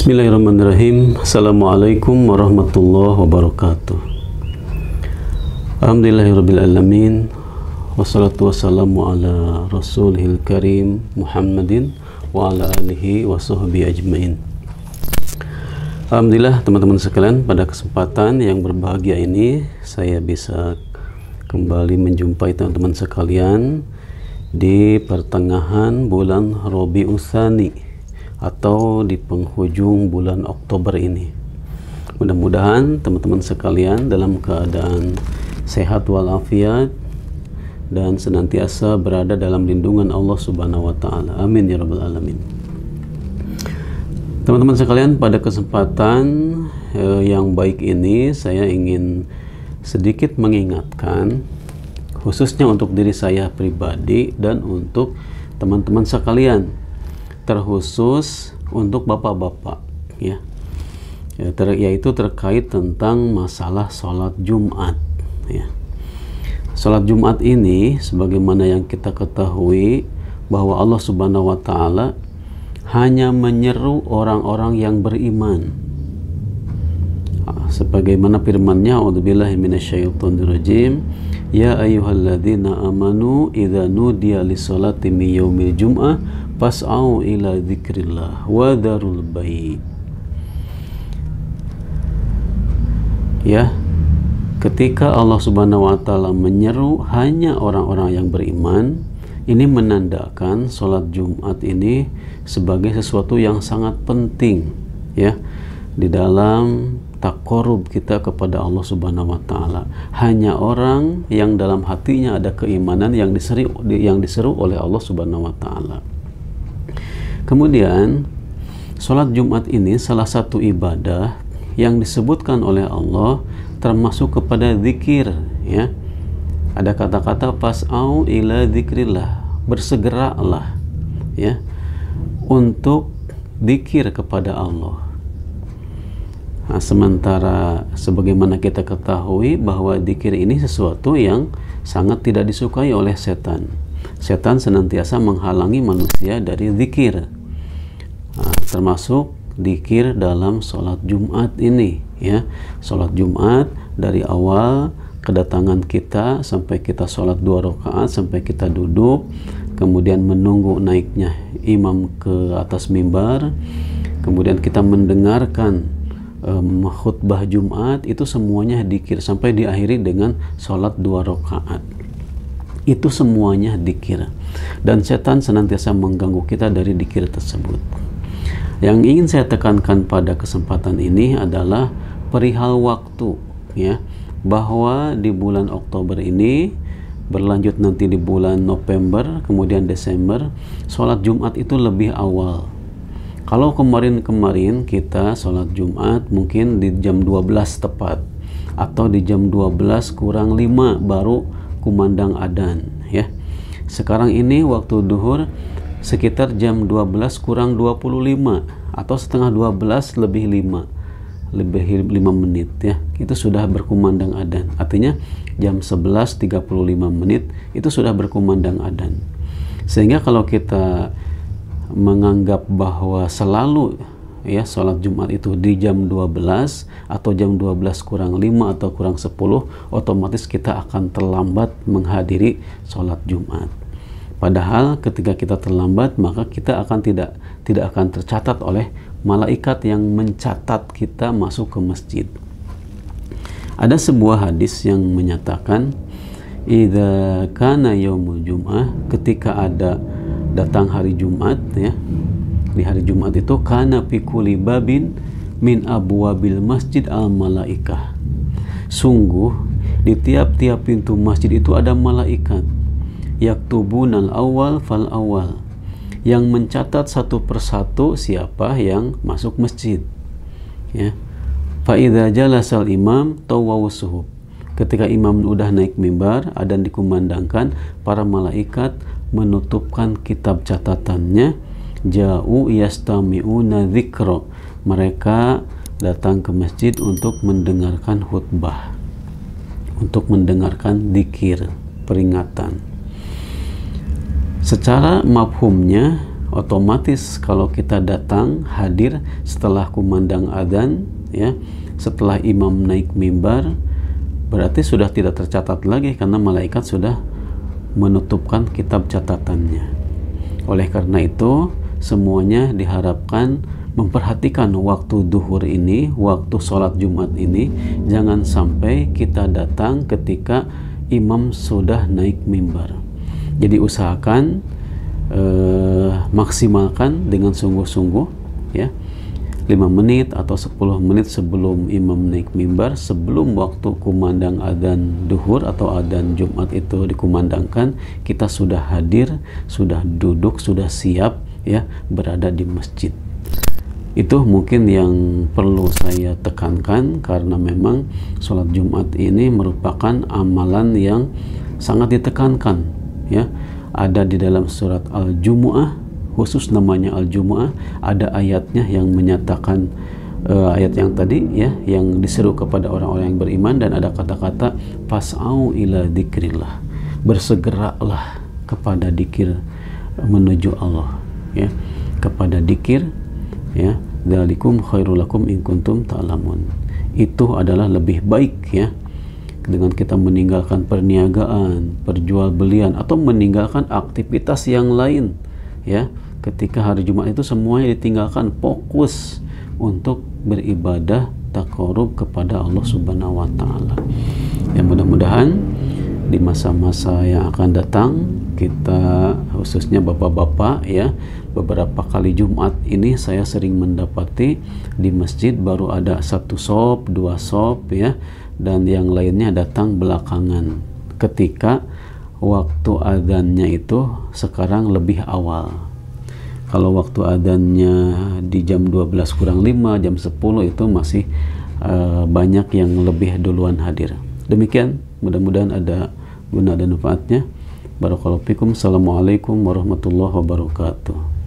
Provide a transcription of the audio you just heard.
Bismillahirrahmanirrahim. Assalamualaikum warahmatullahi wabarakatuh. Alhamdulillahirrabbilalamin. Wassalatu wassalamu ala rasulihil karim Muhammadin wa ala alihi wa sahbihi ajmain. Alhamdulillah teman-teman sekalian, pada kesempatan yang berbahagia ini saya bisa kembali menjumpai teman-teman sekalian di pertengahan bulan Rabiul Tsani atau di penghujung bulan Oktober ini. Mudah-mudahan teman-teman sekalian dalam keadaan sehat walafiat dan senantiasa berada dalam lindungan Allah Subhanahu wa taala. Amin ya rabbal alamin. Teman-teman sekalian, pada kesempatan yang baik ini saya ingin sedikit mengingatkan, khususnya untuk diri saya pribadi dan untuk teman-teman sekalian, terkhusus untuk bapak-bapak, yaitu terkait tentang masalah sholat Jumat. Sholat Jumat ini, sebagaimana yang kita ketahui, bahwa Allah Subhanahu wa taala hanya menyeru orang-orang yang beriman. Sebagaimana firman-Nya, a'udzubillahi minasyaitonirrajim, ya ayyuhalladzina amanu idza nudiya lis-sholati min yaumil jum'ah fas'au ila dzikrillah wa dzarul bai'. Ketika Allah Subhanahu wa taala menyeru hanya orang-orang yang beriman, ini menandakan sholat Jumat ini sebagai sesuatu yang sangat penting di dalam taqarrub kita kepada Allah Subhanahu wa taala. Hanya orang yang dalam hatinya ada keimanan yang diseru oleh Allah Subhanahu wa taala. Kemudian sholat Jumat ini salah satu ibadah yang disebutkan oleh Allah termasuk kepada zikir, Ada kata-kata fas'au ila dzikrillah, bersegeralah untuk zikir kepada Allah. Nah, sementara sebagaimana kita ketahui bahwa zikir ini sesuatu yang sangat tidak disukai oleh setan. Setan senantiasa menghalangi manusia dari zikir, termasuk zikir dalam sholat Jumat ini. Sholat Jumat dari awal kedatangan kita sampai kita sholat 2 rakaat, sampai kita duduk, kemudian menunggu naiknya imam ke atas mimbar, kemudian kita mendengarkan khutbah Jumat, itu semuanya dzikir sampai diakhiri dengan sholat 2 rakaat. Itu semuanya dzikir, dan setan senantiasa mengganggu kita dari dzikir tersebut. Yang ingin saya tekankan pada kesempatan ini adalah perihal waktu, bahwa di bulan Oktober ini berlanjut nanti di bulan November, kemudian Desember, sholat Jumat itu lebih awal. Kalau kemarin kita sholat Jumat mungkin di jam 12 tepat, atau di jam 12 kurang 5 baru kumandang adzan, Sekarang ini waktu duhur sekitar jam 12 kurang 25 atau setengah 12 lebih 5 menit, itu sudah berkumandang adzan. Artinya jam 11.35 menit itu sudah berkumandang adzan. Sehingga kalau kita menganggap bahwa selalu sholat Jumat itu di jam 12 atau jam 12 kurang 5 atau kurang 10, otomatis kita akan terlambat menghadiri sholat Jumat. Padahal ketika kita terlambat, maka kita akan tidak akan tercatat oleh malaikat yang mencatat kita masuk ke masjid. Ada sebuah hadis yang menyatakan, idza kana yaumul jum'ah, ketika ada datang hari Jumat, di hari Jumat itu, kana fi kulli babin min abwabil masjid al malaikah, sungguh di tiap-tiap pintu masjid itu ada malaikat, yaktubunal awal fal awal, yang mencatat satu persatu siapa yang masuk masjid. Fa idza jalasal imam tawawus suhuf, ketika imam udah naik mimbar, adzan dikumandangkan, para malaikat menutupkan kitab catatannya. Ja'u yastami'una dzikra, mereka datang ke masjid untuk mendengarkan khutbah, untuk mendengarkan dzikir, peringatan. Secara mafhumnya otomatis kalau kita datang hadir setelah kumandang adzan, ya, setelah imam naik mimbar, berarti sudah tidak tercatat lagi karena malaikat sudah menutupkan kitab catatannya. Oleh karena itu, semuanya diharapkan memperhatikan waktu duhur ini, waktu sholat Jumat ini, jangan sampai kita datang ketika imam sudah naik mimbar. Jadi usahakan maksimalkan dengan sungguh-sungguh, ya, 5 menit atau 10 menit sebelum imam naik mimbar, sebelum waktu kumandang adzan duhur atau adzan Jumat itu dikumandangkan, kita sudah hadir, sudah duduk, sudah siap, ya, berada di masjid. Itu mungkin yang perlu saya tekankan, karena memang sholat Jumat ini merupakan amalan yang sangat ditekankan, ya. Ada di dalam surat Al-Jumu'ah, khusus namanya Al-Jumu'ah, ada ayatnya yang menyatakan ayat yang tadi, ya, yang diseru kepada orang-orang yang beriman, dan ada kata-kata fas'au ila dzikrillah, bersegeralah kepada dzikir menuju Allah, ya, kepada dzikir, ya, dzalikum khairul lakum in kuntum ta'lamun. Itu adalah lebih baik, ya, dengan kita meninggalkan perniagaan, perjualbelian, atau meninggalkan aktivitas yang lain, ya. Ketika hari Jumat itu semuanya ditinggalkan, fokus untuk beribadah taqarrub kepada Allah Subhanahu wa taala. Ya, mudah-mudahan di masa-masa yang akan datang, kita khususnya bapak-bapak, ya, beberapa kali Jumat ini saya sering mendapati di masjid baru ada 1 shop, 2 shop, ya, dan yang lainnya datang belakangan ketika waktu adzannya itu sekarang lebih awal. Kalau waktu adzannya di jam 12 kurang 5, jam 10 itu masih banyak yang lebih duluan hadir. Demikian, mudah-mudahan ada guna dan manfaatnya. Barakallahu fikum. Assalamualaikum warahmatullahi wabarakatuh.